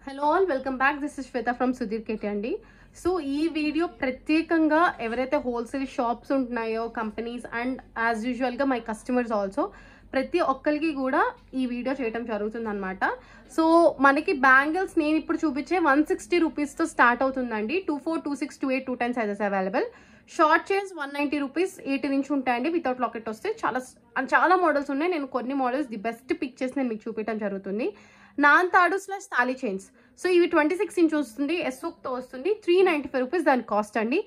Hello all, welcome back. This is Shweta from Sudheer KT అండి. So ఈ video ప్రత్యేకంగా ఎవరైతే హోల్సేల్ షాప్స్ ఉంటున్నాయో కంపెనీస్ అండ్ యాజ్ యూజువల్గా మై కస్టమర్స్ ఆల్సో ప్రతి ఒక్కరికి కూడా ఈ వీడియో చేయడం జరుగుతుంది అనమాట. సో మనకి బ్యాంగిల్స్ నేను ఇప్పుడు చూపించే 160 రూపీస్తో స్టార్ట్ అవుతుందండి. 24, 26, 28, 210 sizes available. Short chains 190 rupees 80 నుంచి ఉంటాయండి. వితౌట్ లాకెట్ వస్తే చాలా మోడల్స్ ఉన్నాయి. నేను కొన్ని మోడల్స్ ది బెస్ట్ పిక్ చేసి నేను మీకు చూపించడం జరుగుతుంది. నాన్ తాడు / తాళీ చైన్స్. సో ఇవి 26 ఇంచ్ వస్తుంది, ఎస్ఓక్తో వస్తుంది. 395 రూపీస్ దాని కాస్ట్ అండి.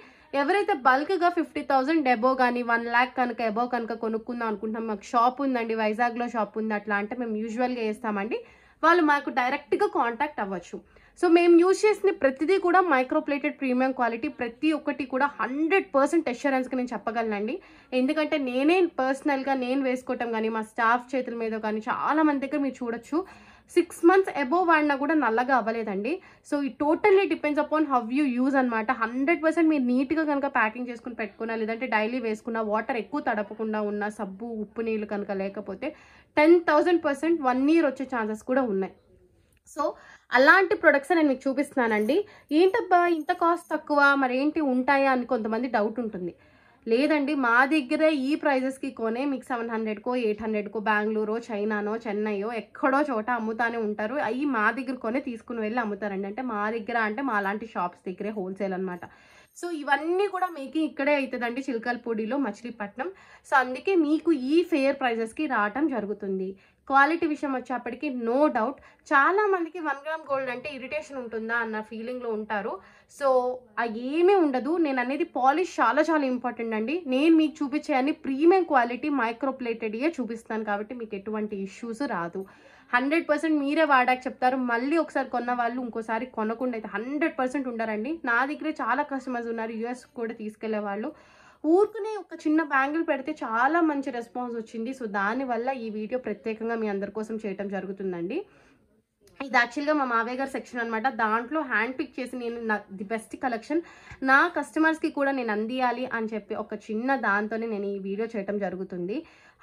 ఎవరైతే బల్క్గా 50,000 ఎబో కానీ 1 lakh కనుక ఎబో కనుక కొనుక్కుందాం అనుకుంటాం, మాకు షాప్ ఉందండి, వైజాగ్లో షాప్ ఉంది అట్లా అంటే మేము యూజువల్గా వేస్తామండి, వాళ్ళు మాకు డైరెక్ట్గా కాంటాక్ట్ అవ్వచ్చు. సో మేము యూజ్ చేసిన ప్రతిదీ కూడా మైక్రోప్లేటెడ్ ప్రీమియం క్వాలిటీ, ప్రతి ఒక్కటి కూడా 100% అష్యూరెన్స్గా నేను చెప్పగలనండి. ఎందుకంటే నేనే పర్సనల్గా నేను వేసుకోవటం కానీ మా స్టాఫ్ చేతుల మీద కానీ చాలా మంది దగ్గర మీరు చూడొచ్చు 6 months అబోవ్ వాడినా కూడా నల్లగా అవ్వలేదండి. సో ఈ totally depends upon how you use అనమాట. 100% మీరు నీట్గా కనుక ప్యాకింగ్ చేసుకుని పెట్టుకున్నా, లేదంటే డైలీ వేసుకున్న, వాటర్ ఎక్కువ తడపకుండా ఉన్న, సబ్బు ఉప్పు నీళ్ళు కనుక లేకపోతే 10,000% 1 year వచ్చే ఛాన్సెస్ కూడా ఉన్నాయి. సో అలాంటి ప్రొడక్ట్స్ నేను మీకు చూపిస్తున్నానండి. ఏంటబ్బా ఇంత కాస్ట్ తక్కువ, మరి ఏంటి ఉంటాయా అని కొంతమంది డౌట్ ఉంటుంది. లేదండి, మా దగ్గర ఈ ప్రైజెస్కి కొనే మీకు 700కో 800కో బెంగళూరు, చైనానో, చెన్నైయో ఎక్కడో చోట అమ్ముతానే ఉంటారు. అవి మా దగ్గర కొనే తీసుకుని వెళ్ళి అమ్ముతారండి. అంటే మా దగ్గర అంటే మా లాంటి షాప్స్ దగ్గరే హోల్సేల్ అనమాట. సో ఇవన్నీ కూడా మీకు ఇక్కడే అవుతుందండి, చిలకలపూడిలో, మచిలీపట్నం. సో అందుకే మీకు ఈ ఫేర్ ప్రైజెస్కి రావటం జరుగుతుంది. క్వాలిటీ విషయం వచ్చేప్పటికి నో డౌట్ చాలా మందికి 1 gram గోల్డ్ అంటే ఇరిటేషన్ ఉంటుందా అన్న ఫీలింగ్లో ఉంటారు. సో అది ఏమీ ఉండదు. నేను అనేది పాలిష్ చాలా ఇంపార్టెంట్ అండి. నేను మీకు చూపించే అన్ని ప్రీమియం క్వాలిటీ మైక్రోప్లేటెడ్యే చూపిస్తాను కాబట్టి మీకు ఎటువంటి ఇష్యూస్ రాదు. 100% మీరే వాడాక చెప్తారు. మళ్ళీ ఒకసారి కొన్న వాళ్ళు ఇంకోసారి కొనకుండా అయితే 100% ఉండరండి. నా దగ్గరే చాలా కస్టమర్స్ ఉన్నారు, యూఎస్ కూడా తీసుకెళ్లే వాళ్ళు. ఊరుకునే ఒక చిన్న బ్యాంగిల్ పెడితే చాలా మంచి రెస్పాన్స్ వచ్చింది. సో దానివల్ల ఈ వీడియో ప్రత్యేకంగా మీ అందరి కోసం చేయటం జరుగుతుందండి. ఇది యాక్చువల్గా మా మావయ్య గారి సెక్షన్ అనమాట. దాంట్లో హ్యాండ్ పిక్ చేసి నేను ది బెస్ట్ కలెక్షన్ నా కస్టమర్స్కి కూడా నేను అందియాలి అని చెప్పి ఒక చిన్న దాంతోనే నేను ఈ వీడియో చేయటం జరుగుతుంది.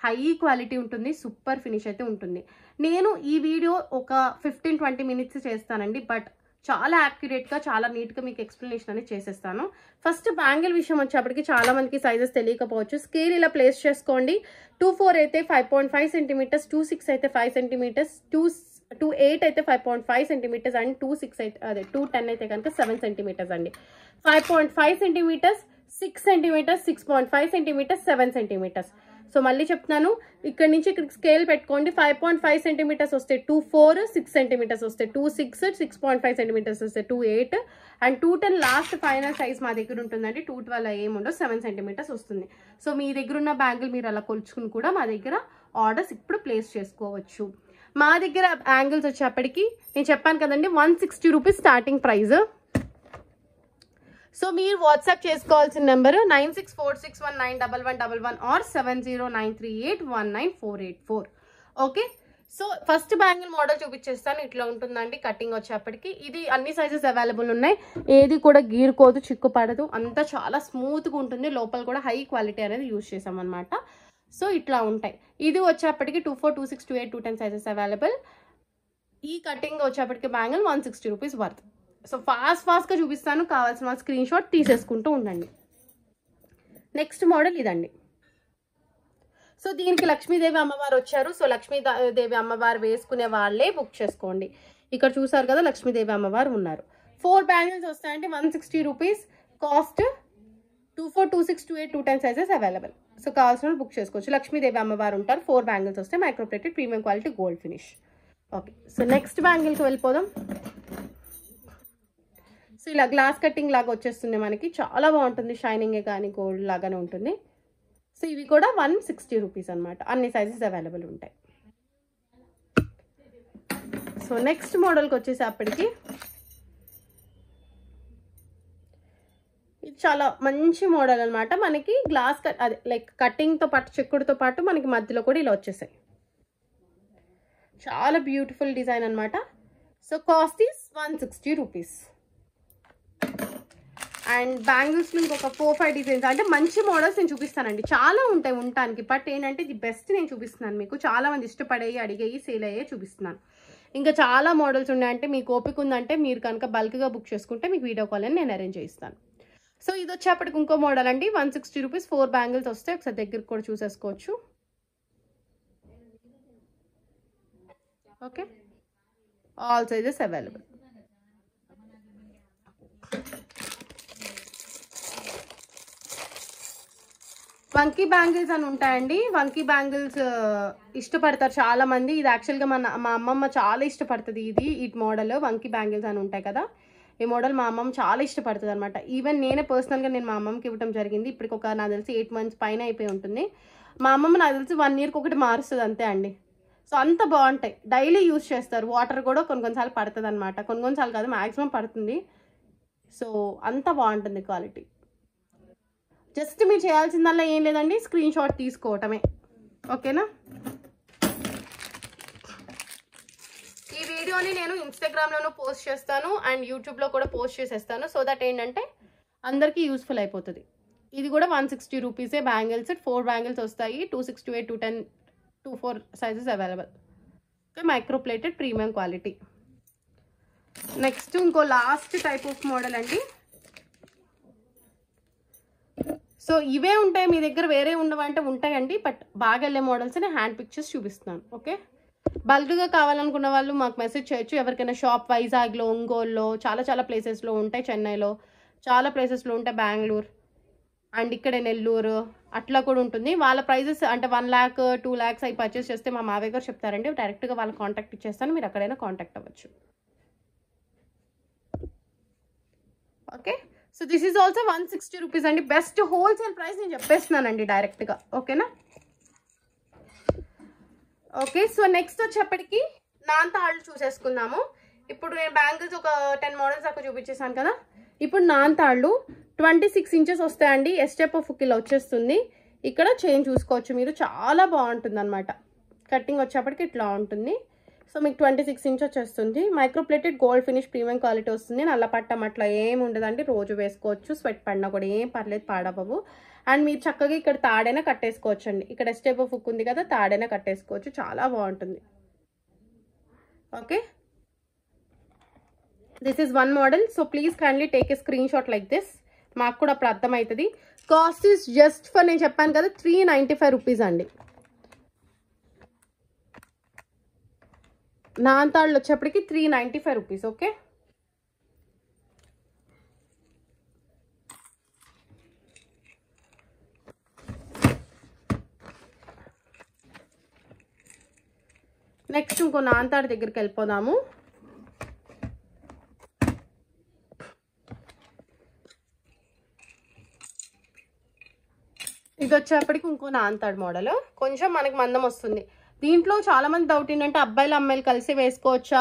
హై క్వాలిటీ ఉంటుంది, సూపర్ ఫినిష్ అయితే ఉంటుంది. నేను ఈ వీడియో ఒక 15-20 minutes చేస్తానండి, బట్ చాలా యాక్యురేట్గా చాలా నీట్గా మీకు ఎక్స్ప్లెనేషన్ అనేది చేసేస్తాను. ఫస్ట్ బ్యాంగిల్ విషయం వచ్చేప్పటికి చాలా మందికి సైజెస్ తెలియకపోవచ్చు. స్కేల్ ఇలా ప్లేస్ చేసుకోండి. 24 అయితే 5.5 centimeters, 26 అయితే 5 centimeters, 28 అయితే 5.5 centimeters అండ్ 26 అయితే అదే 210 అయితే కనుక 7 centimeters అండి. 5.5 centimeters, 6 centimeters, 6.5 centimeters, 7 centimeters. So మళ్ళీ చెప్తున్నాను, ఇక్కడ నుంచి ఇక్కడ స్కేల్ పెట్టుకోండి. 5.5 centimeters వస్తే 24, 6 centimeters వస్తే 26, 6.5 centimeters వస్తే 28 అండ్ 210 లాస్ట్ ఫైనల్ సైజ్ మా దగ్గర ఉంటుందండి. 212 ఏముండవు, 7 centimeters వస్తుంది. సో మీ దగ్గర ఉన్న బ్యాంగిల్ మీరు అలా కొలుచుకుని కూడా మా దగ్గర ఆర్డర్స్ ఇప్పుడు ప్లేస్ చేసుకోవచ్చు. మా దగ్గర యాంగిల్స్ వచ్చేప్పటికి నేను చెప్పాను కదండి 160 రూపీస్ స్టార్టింగ్ ప్రైస్. సో మీరు వాట్సాప్ చేసుకోవాల్సిన number 9646191111 or 7093819484. Okay, so first bangle model చూపించేస్తాను. ఇట్లా ఉంటుందండి కటింగ్ వచ్చేప్పటికి. ఇది అన్ని సైజెస్ అవైలబుల్ ఉన్నాయి, ఏది కూడా గీరుకోదు, చిక్కు పడదు, అంతా చాలా స్మూత్గా ఉంటుంది. లోపల కూడా హై క్వాలిటీ అనేది యూజ్ చేసాం అనమాట. సో ఇట్లా ఉంటాయి. ఇది వచ్చేప్పటికి 24, 26, 28, 210 సైజెస్ అవైలబుల్. ఈ కటింగ్ వచ్చేప్పటికి బ్యాంగిల్ 160 రూపీస్ వర్త్. సో ఫాస్ట్గా చూపిస్తాను, కావాల్సిన స్క్రీన్ షాట్ తీసేసుకుంటూ ఉండండి. నెక్స్ట్ మోడల్ ఇదండి. సో దీనికి లక్ష్మీదేవి అమ్మవారు వచ్చారు. సో లక్ష్మీదేవి అమ్మవారు వేసుకునే వాళ్ళే బుక్ చేసుకోండి. ఇక్కడ చూసారు కదా లక్ష్మీదేవి అమ్మవారు ఉన్నారు. 4 బ్యాంగిల్స్ వస్తాయండి, 160 rupees cost. 24, 26, 28, 210 sizes available. So కావాల్సిన బుక్ చేసుకోవచ్చు. లక్ష్మీదేవి అమ్మవారు ఉంటారు. 4 బ్యాంగిల్స్ వస్తే microplated premium quality gold finish. Okay, so next బ్యాంగిల్కి వెళ్ళిపోదాం. సో ఇలా గ్లాస్ కటింగ్ లాగా వచ్చేస్తుంది మనకి, చాలా బాగుంటుంది. షైనింగే కానీ గోల్డ్ లాగానే ఉంటుంది. సో ఇవి కూడా 160 రూపీస్ అనమాట. అన్ని సైజెస్ అవైలబుల్ ఉంటాయి. సో నెక్స్ట్ మోడల్కి వచ్చేసప్పటికి ఇది చాలా మంచి మోడల్ అనమాట. మనకి గ్లాస్ అదే లైక్ కటింగ్తో పాటు చెక్కుడుతో పాటు మనకి మధ్యలో కూడా ఇలా వచ్చేసాయి. చాలా బ్యూటిఫుల్ డిజైన్ అనమాట. So cost is 160 rupees. And బ్యాంగిల్స్లో ఇంకొక 4-5 డిజైన్స్ అంటే మంచి మోడల్స్ నేను చూపిస్తానండి. చాలా ఉంటాయి ఉండటానికి, బట్ ఏంటంటే ఇది బెస్ట్ నేను చూపిస్తున్నాను మీకు. చాలా మంది ఇష్టపడేవి, అడిగేవి, సేల్ అయ్యే చూపిస్తున్నాను. ఇంకా చాలా మోడల్స్ ఉన్నాయంటే మీకు ఓపిక ఉందంటే మీరు కనుక బల్క్గా బుక్ చేసుకుంటే మీకు వీడియో కాల్ అని నేను అరేంజ్ చేయిస్తాను. సో ఇది వచ్చేప్పటికి ఇంకో మోడల్ అండి. 160 రూపీస్ 4 బ్యాంగిల్స్ వస్తాయి. ఒకసారి దగ్గరికి కూడా చూసేసుకోవచ్చు. Okay, all sizes available. వంకీ బ్యాంగిల్స్ అని ఉంటాయండి. వంకీ బ్యాంగిల్స్ ఇష్టపడతారు చాలా మంది. ఇది యాక్చువల్గా మా అమ్మమ్మ చాలా ఇష్టపడుతుంది. ఈ మోడల్ వంకీ బ్యాంగిల్స్ అని ఉంటాయి కదా, ఈ మోడల్ మా అమ్మమ్మ చాలా ఇష్టపడుతుంది అనమాట. ఈవెన్ నేనే పర్సనల్గా నేను మా అమ్మమ్మకి ఇవ్వడం జరిగింది. ఇప్పటికి ఒక నాకు తెలిసి 8 months పైన అయిపోయి ఉంటుంది. మా అమ్మమ్మ నాకు తెలిసి 1 yearకి ఒకటి మారుస్తుంది అంతే అండి. సో అంత బాగుంటాయి, డైలీ యూజ్ చేస్తారు. వాటర్ కూడా కొన్నిసార్లు పడుతుంది అనమాట, కొన్నిసార్లు కాదు మ్యాక్సిమం పడుతుంది. సో అంత బాగుంటుంది క్వాలిటీ. జస్ట్ మీరు చేయాల్సిందల్లా ఏం లేదండి, స్క్రీన్ షాట్ తీసుకోవటమే. ఓకేనా? ఈ వీడియోని నేను ఇన్స్టాగ్రామ్లోనూ పోస్ట్ చేస్తాను అండ్ యూట్యూబ్లో కూడా పోస్ట్ చేసేస్తాను. సో దట్ ఏంటంటే అందరికీ యూస్ఫుల్ అయిపోతుంది. ఇది కూడా 160 రూపీసే బ్యాంగిల్స్. 4 బ్యాంగిల్స్ వస్తాయి. 268, 210, 24 sizes available. Okay, micro plated premium quality. Next ఇంకో లాస్ట్ టైప్ ఆఫ్ మోడల్ అండి. సో ఇవే ఉంటాయి మీ దగ్గర, వేరే ఉండవంటే ఉంటాయండి. బట్ బాగా వెళ్ళే మోడల్స్ నేను హ్యాండ్ పిక్చర్స్ చూపిస్తున్నాను. ఓకే, బల్క్గా కావాలనుకున్న వాళ్ళు మాకు మెసేజ్ చేయొచ్చు. ఎవరికైనా షాప్ వైజాగ్లో, ఒంగోలులో, చాలా ప్లేసెస్లో ఉంటాయి. చెన్నైలో చాలా ప్లేసెస్లో ఉంటాయి. బెంగళూరు అండ్ ఇక్కడ నెల్లూరు అట్లా కూడా ఉంటుంది. వాళ్ళ ప్రైజెస్ అంటే 1 lakh 2 lakhs అవి పర్చేస్ చేస్తే మా మావయ్య గారు చెప్తారండి. డైరెక్ట్గా వాళ్ళ కాంటాక్ట్ ఇచ్చేస్తాను, మీరు ఎక్కడైనా కాంటాక్ట్ అవ్వచ్చు. Okay, so this is also 160 rupees అండి. బెస్ట్ హోల్సేల్ ప్రైస్ నేను చెప్పేస్తున్నానండి డైరెక్ట్గా. ఓకేనా? ఓకే, సో నెక్స్ట్ వచ్చేప్పటికి నాన్ తాళ్ళు చూసేసుకుందాము. ఇప్పుడు నేను బ్యాంగిల్స్ ఒక 10 మోడల్స్ దాకా చూపించేసాను కదా. ఇప్పుడు నాన్ తాళ్ళు 26 inches వస్తాయండి. ఎస్టెప్ ఆఫ్ ఇలా వచ్చేస్తుంది. ఇక్కడ చైన్ చూసుకోవచ్చు మీరు, చాలా బాగుంటుంది అనమాట. కటింగ్ వచ్చేప్పటికి ఇట్లా ఉంటుంది. సో మీకు 26 inches వచ్చేస్తుంది. Micro plated gold finish premium quality వస్తుంది. నల్ల పట్టం అట్లా ఏమి ఉండదండి, రోజు వేసుకోవచ్చు. స్వెట్ పడినా కూడా ఏం పర్లేదు, పాడవ్వవు. అండ్ మీరు చక్కగా ఇక్కడ తాడైనా కట్టేసుకోవచ్చు అండి. ఇక్కడ స్టెప్ ఆఫ్ హుక్ ఉంది కదా, తాడైనా కట్టేసుకోవచ్చు. చాలా బాగుంటుంది. Okay, this is 1 model. So please kindly take a screen shot like this. మాకు కూడా అప్పుడు అర్థమవుతుంది. కాస్ట్ ఈస్ జస్ట్ ఫర్, నేను చెప్పాను కదా, 395 రూపీస్ అండి. నాన్ తాళ్ళు వచ్చేప్పటికి 395 రూపీస్. ఓకే, నెక్స్ట్ ఇంకో నాన్ తాడు దగ్గరికి వెళ్ళిపోదాము. ఇది వచ్చేప్పటికి ఇంకో నాన్ తాడు మోడల్. కొంచెం మనకి మందం వస్తుంది. దీంట్లో చాలా మంది డౌట్ ఏంటంటే అబ్బాయిలు అమ్మాయిలు కలిసి వేసుకోవచ్చా,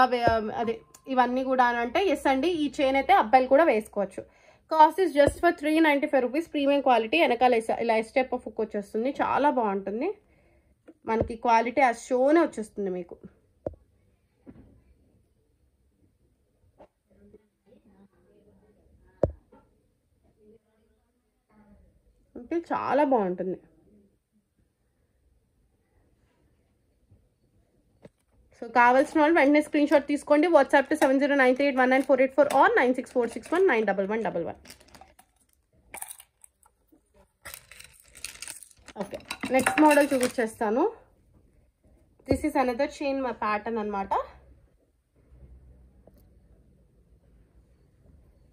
అదే ఇవన్నీ కూడా అని అంటే ఎస్ అండి. ఈ చైన్ అయితే అబ్బాయిలు కూడా వేసుకోవచ్చు. Cost is just for 395 rupees. Premium quality. వెనకాల ఇలా స్టెప్ ఆఫ్ హుక్ వచ్చేస్తుంది. చాలా బాగుంటుంది. మనకి క్వాలిటీ ఆ షోనే వచ్చేస్తుంది మీకు. అంటే చాలా బాగుంటుంది. సో కావాల్సిన వాళ్ళు వెంటనే స్క్రీన్ షాట్ తీసుకోండి. WhatsApp to 7093819484 or 9646191111. Okay, next model చూపించేస్తాను. This is another chain pattern అనమాట.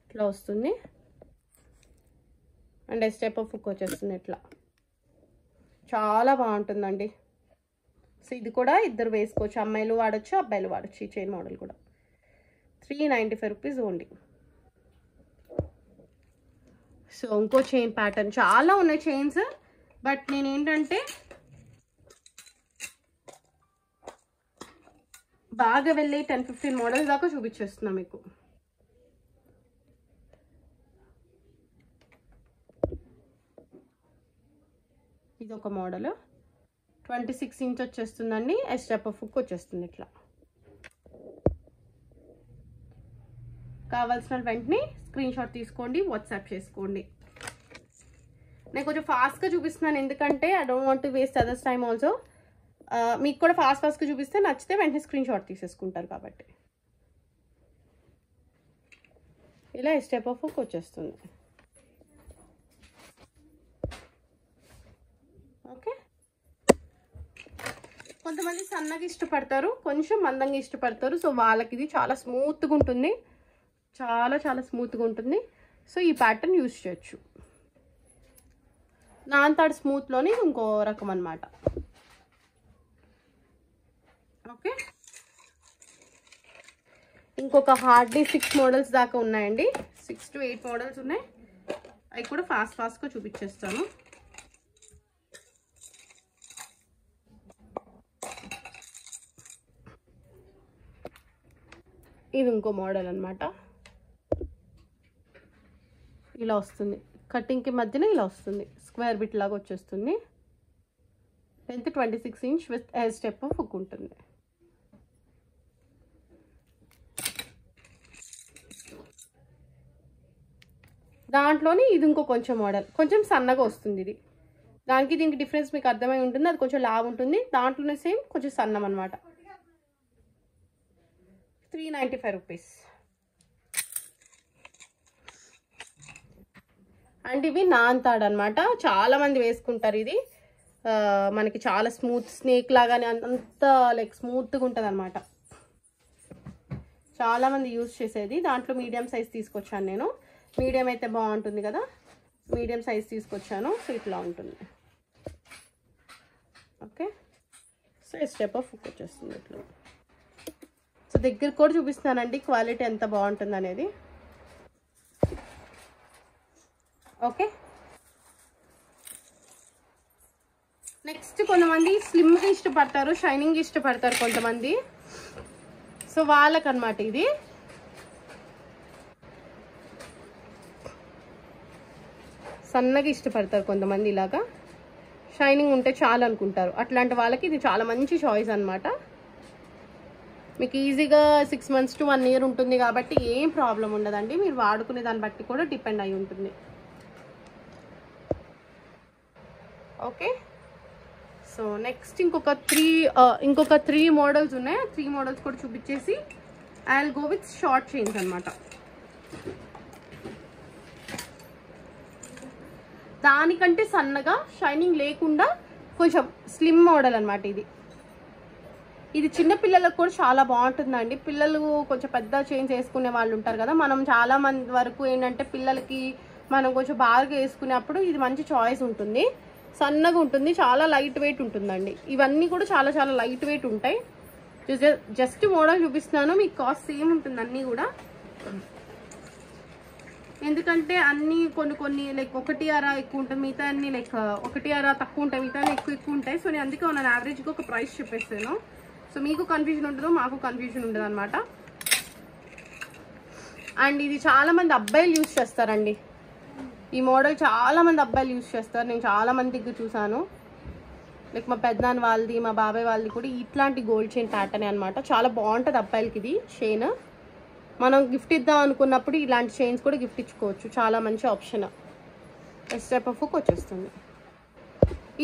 ఇట్లా వస్తుంది అండ్ స్టెప్ ఆఫ్ హుక్ వచ్చేస్తుంది. ఇట్లా చాలా బాగుంటుందండి. సో ఇది కూడా ఇద్దరు వేసుకోవచ్చు, అమ్మాయిలు వాడచ్చు, అబ్బాయిలు వాడచ్చు. ఈ చైన్ మోడల్ కూడా 395 రూపీస్ ఓన్లీ. సో ఇంకో చైన్ ప్యాటర్న్ చాలా ఉన్నాయి చైన్స్. బట్ నేనేంటంటే బాగా వెళ్ళి 10-15 మోడల్స్ దాకా చూపించేస్తున్నా మీకు. ఇది ఒక మోడల్ 26 inch వచ్చేస్తుందండి. స్టెప్ ఆఫ్ హుక్ వచ్చేస్తుంది. ఇట్లా కావాల్సిన వెంటనే స్క్రీన్ షాట్ తీసుకోండి, వాట్సాప్ చేసుకోండి. నేను కొంచెం ఫాస్ట్గా చూపిస్తున్నాను ఎందుకంటే I don't want to waste others time also. మీకు కూడా ఫాస్ట్గా చూపిస్తే నచ్చితే వెంటనే స్క్రీన్ షాట్ తీసేసుకుంటారు కాబట్టి ఇలా స్టెప్ ఆఫ్ హుక్ వచ్చేస్తుంది. ఓకే, కొంతమంది సన్నగా ఇష్టపడతారు, కొంచెం మందంగా ఇష్టపడతారు. సో వాళ్ళకి ఇది చాలా స్మూత్గా ఉంటుంది, చాలా స్మూత్గా ఉంటుంది. సో ఈ ప్యాటర్న్ యూజ్ చేయొచ్చు. నాన్తాడు స్మూత్లోని ఇంకో రకం అన్నమాట. ఓకే, ఇంకొక హార్డ్లీ 6 మోడల్స్ దాకా ఉన్నాయండి. 6 to 8 మోడల్స్ ఉన్నాయి. అవి కూడా ఫాస్ట్గా చూపించేస్తాను. ఇది ఇంకో మోడల్ అన్నమాట. ఇలా వస్తుంది, కటింగ్కి మధ్యన ఇలా వస్తుంది, స్క్వేర్ బిట్ లాగా వచ్చేస్తుంది. Length 26 inch with air step of hook ఉంటుంది. దాంట్లోని ఇది ఇంకో కొంచెం మోడల్, కొంచెం సన్నగా వస్తుంది. ఇది దానికి దీనికి డిఫరెన్స్ మీకు అర్థమై ఉంటుంది. అది కొంచెం లావు ఉంటుంది, దాంట్లోనే సేమ్ కొంచెం సన్నం అనమాట. 395 రూపీస్. అండ్ ఇవి నాన్తాడు అనమాట. చాలా మంది వేసుకుంటారు. ఇది మనకి చాలా స్మూత్, స్నేక్ లాగానే అంత లైక్ స్మూత్గా ఉంటుంది అనమాట. చాలా మంది యూజ్ చేసేది. దాంట్లో మీడియం సైజ్ తీసుకొచ్చాను నేను. మీడియం అయితే బాగుంటుంది కదా, మీడియం సైజ్ తీసుకొచ్చాను. సో ఇట్లా ఉంటుంది. ఓకే, సో ఈ స్టెప్ ఆఫ్ హుక్ వచ్చేస్తుంది ఇట్లా. సో దగ్గర కూడా చూపిస్తానండి క్వాలిటీ ఎంత బాగుంటుంది అనేది. ఓకే, నెక్స్ట్ కొంతమంది స్లిమ్గా ఇష్టపడతారు, షైనింగ్ ఇష్టపడతారు కొంతమంది. సో వాళ్ళకన్నమాట ఇది. సన్నగా ఇష్టపడతారు కొంతమంది, ఇలాగా షైనింగ్ ఉంటే చాలు అనుకుంటారు. అట్లాంటి వాళ్ళకి ఇది చాలా మంచి చాయిస్ అనమాట. మీకు ఈజీగా 6 months to 1 year ఉంటుంది కాబట్టి ఏం ప్రాబ్లం ఉండదండి. మీరు వాడుకునే దాన్ని బట్టి కూడా డిపెండ్ అయి ఉంటుంది. ఓకే, సో నెక్స్ట్ ఇంకొక 3 మోడల్స్ ఉన్నాయి. 3 మోడల్స్ కూడా చూపించేసి I will go with short chains అనమాట. దానికంటే సన్నగా షైనింగ్ లేకుండా కొంచెం స్లిమ్ మోడల్ అనమాట. ఇది చిన్న పిల్లలకు కూడా చాలా బాగుంటుందండి. పిల్లలు కొంచెం పెద్ద చైన్స్ వేసుకునే వాళ్ళు ఉంటారు కదా, మనం చాలా మంది వరకు ఏంటంటే పిల్లలకి మనం కొంచెం బాగా వేసుకునేప్పుడు ఇది మంచి చాయిస్ ఉంటుంది. సన్నగా ఉంటుంది, చాలా లైట్ వెయిట్ ఉంటుందండి. ఇవన్నీ కూడా చాలా లైట్ వెయిట్ ఉంటాయి. జస్ట్ మోడల్ చూపిస్తున్నాను, మీకు కాస్ట్ సేమ్ ఉంటుంది అన్నీ కూడా. ఎందుకంటే అన్నీ కొన్ని లైక్ 1 అర ఎక్కువ ఉంటుంది, మిగతా అన్ని లైక్ 1 అర తక్కువ ఉంటాయి, మిగతా ఎక్కువ ఉంటాయి. సో నేను అందుకే నేను యావరేజ్గా ఒక ప్రైస్ చెప్పేస్తాను. సో మీకు కన్ఫ్యూజన్ ఉండదు, మాకు కన్ఫ్యూజన్ ఉండదు అనమాట. అండ్ ఇది చాలా మంది అబ్బాయిలు యూజ్ చేస్తారండి. ఈ మోడల్ చాలా మంది అబ్బాయిలు యూజ్ చేస్తారు. నేను చాలా మంది దగ్గర చూసాను. లైక్ మా పెద్దనాన్న వాళ్ళది, మా బాబాయ్ వాళ్ళది కూడా ఇట్లాంటి గోల్డ్ చైన్ ప్యాటర్న్ అనమాట. చాలా బాగుంటుంది అబ్బాయిలకి ఇది చైన్. మనం గిఫ్ట్ ఇద్దాం అనుకున్నప్పుడు ఇలాంటి చైన్స్ కూడా గిఫ్ట్ ఇచ్చుకోవచ్చు. చాలా మంచి ఆప్షన్. స్టెప్ ఆఫ్ హుక్ వచ్చేస్తుంది.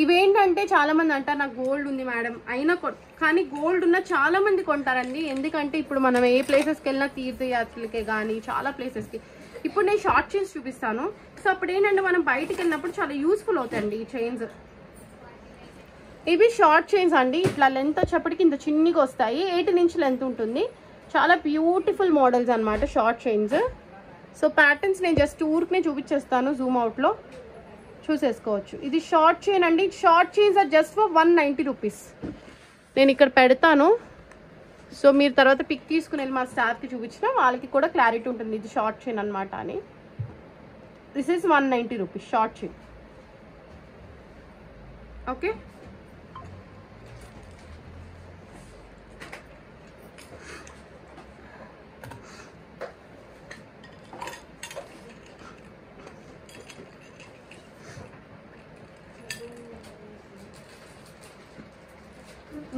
ఇవేంటంటే చాలా మంది అంటారు నాకు గోల్డ్ ఉంది మేడం అయినా కానీ గోల్డ్ ఉన్న చాలా మంది కొంటారండి. ఎందుకంటే ఇప్పుడు మనం ఏ ప్లేసెస్కి వెళ్ళినా తీర్థయాత్రలకే కానీ చాలా ప్లేసెస్కి. ఇప్పుడు నేను షార్ట్ చైన్స్ చూపిస్తాను. సో అప్పుడు ఏంటంటే మనం బయటికి వెళ్ళినప్పుడు చాలా యూస్ఫుల్ అవుతాయండి ఈ చైన్స్. ఇవి షార్ట్ చైన్స్ అండి. ఇట్లా లెంత్ వచ్చేప్పటికి ఇంత చిన్నగా వస్తాయి. 18 inch లెంత్ ఉంటుంది. చాలా బ్యూటిఫుల్ మోడల్స్ అనమాట షార్ట్ చైన్స్. సో ప్యాటర్న్స్ నేను జస్ట్ ఊరికనే చూపించేస్తాను, జూమ్ అవుట్లో చూసేసుకోవచ్చు. ఇది షార్ట్ చైన్ అండి. Short chains are just for 190 rupees. నేను ఇక్కడ పెడతాను. సో మీరు తర్వాత పిక్ తీసుకుని వెళ్ళి మా స్టాఫ్కి చూపించినా వాళ్ళకి కూడా క్లారిటీ ఉంటుంది ఇది షార్ట్ చైన్ అనమాట అని. This is 190 rupees short chain. Okay,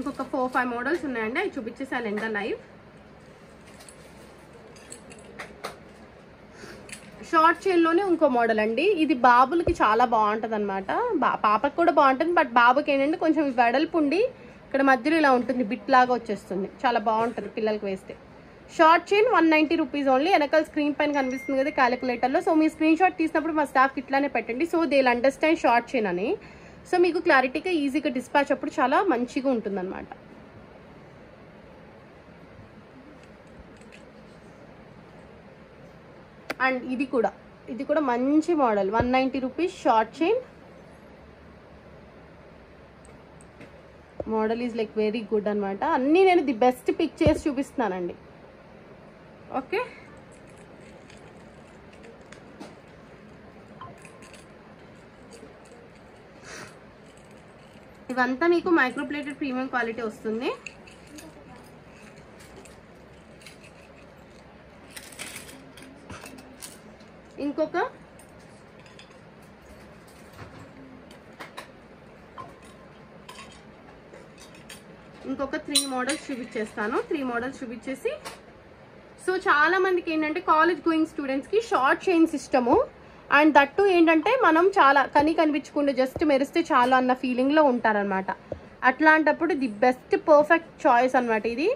ఇంకొక 4-5 మోడల్స్ ఉన్నాయండి. అవి చూపించేసాను ఎంత లైవ్. షార్ట్ చైన్లోనే ఇంకో మోడల్ అండి. ఇది బాబులకి చాలా బాగుంటుంది అనమాట. పాపకి కూడా బాగుంటుంది, బట్ బాబుకి ఏంటంటే కొంచెం వెడల్పు ఉండి ఇక్కడ మధ్యలో ఇలా ఉంటుంది, బిట్ లాగా వచ్చేస్తుంది, చాలా బాగుంటుంది పిల్లలకి వేస్తే. Short chain 190 rupees only. వెనకాల స్క్రీన్ పైన కనిపిస్తుంది కదా క్యాలిక్యులేటర్లో. సో మీ స్క్రీన్ షాట్ తీసినప్పుడు మా స్టాఫ్కి ఇట్లానే పెట్టండి, so they will understand short chain అని. సో మీకు క్లారిటీగా ఈజీగా డిస్పాచ్ అప్పుడు చాలా మంచిగా ఉంటుందన్నమాట. అండ్ ఇది కూడా మంచి model, 190 rupees short chain. Model is like very good అనమాట. అన్నీ నేను ది బెస్ట్ పిక్ చేసి చూపిస్తున్నానండి. ఓకే, ఇవంతా మీకు మైక్రోప్లేటెడ్ ప్రీమియం క్వాలిటీ వస్తుంది. ఇంకొక ఇంకొక 3 మోడల్స్ చూపించేస్తాను. 3 మోడల్స్ చూపించేసి, సో చాలా మందికి ఏంటంటే కాలేజ్ గోయింగ్ స్టూడెంట్స్కి షార్ట్ చైన్స్ ఇష్టము. అండ్ దట్టు ఏంటంటే మనం చాలా కనిపించకుండా జస్ట్ మెరిస్తే చాలా అన్న ఫీలింగ్లో ఉంటారనమాట. అట్లాంటప్పుడు ది బెస్ట్ పర్ఫెక్ట్ చాయిస్ అనమాట ఇది.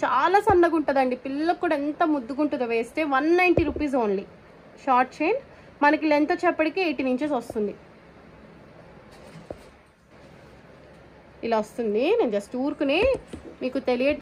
చాలా సన్నగా ఉంటుందండి, పిల్లలకు కూడా ఎంత ముద్దుగుంటుందో వేస్తే. 190 రూపీస్ ఓన్లీ షార్ట్ చైన్. మనకి లెంత్ వచ్చేప్పటికి 18 ఇంచెస్ వస్తుంది. ఇలా వస్తుంది. నేను జస్ట్ ఊరుకుని మీకు తెలియ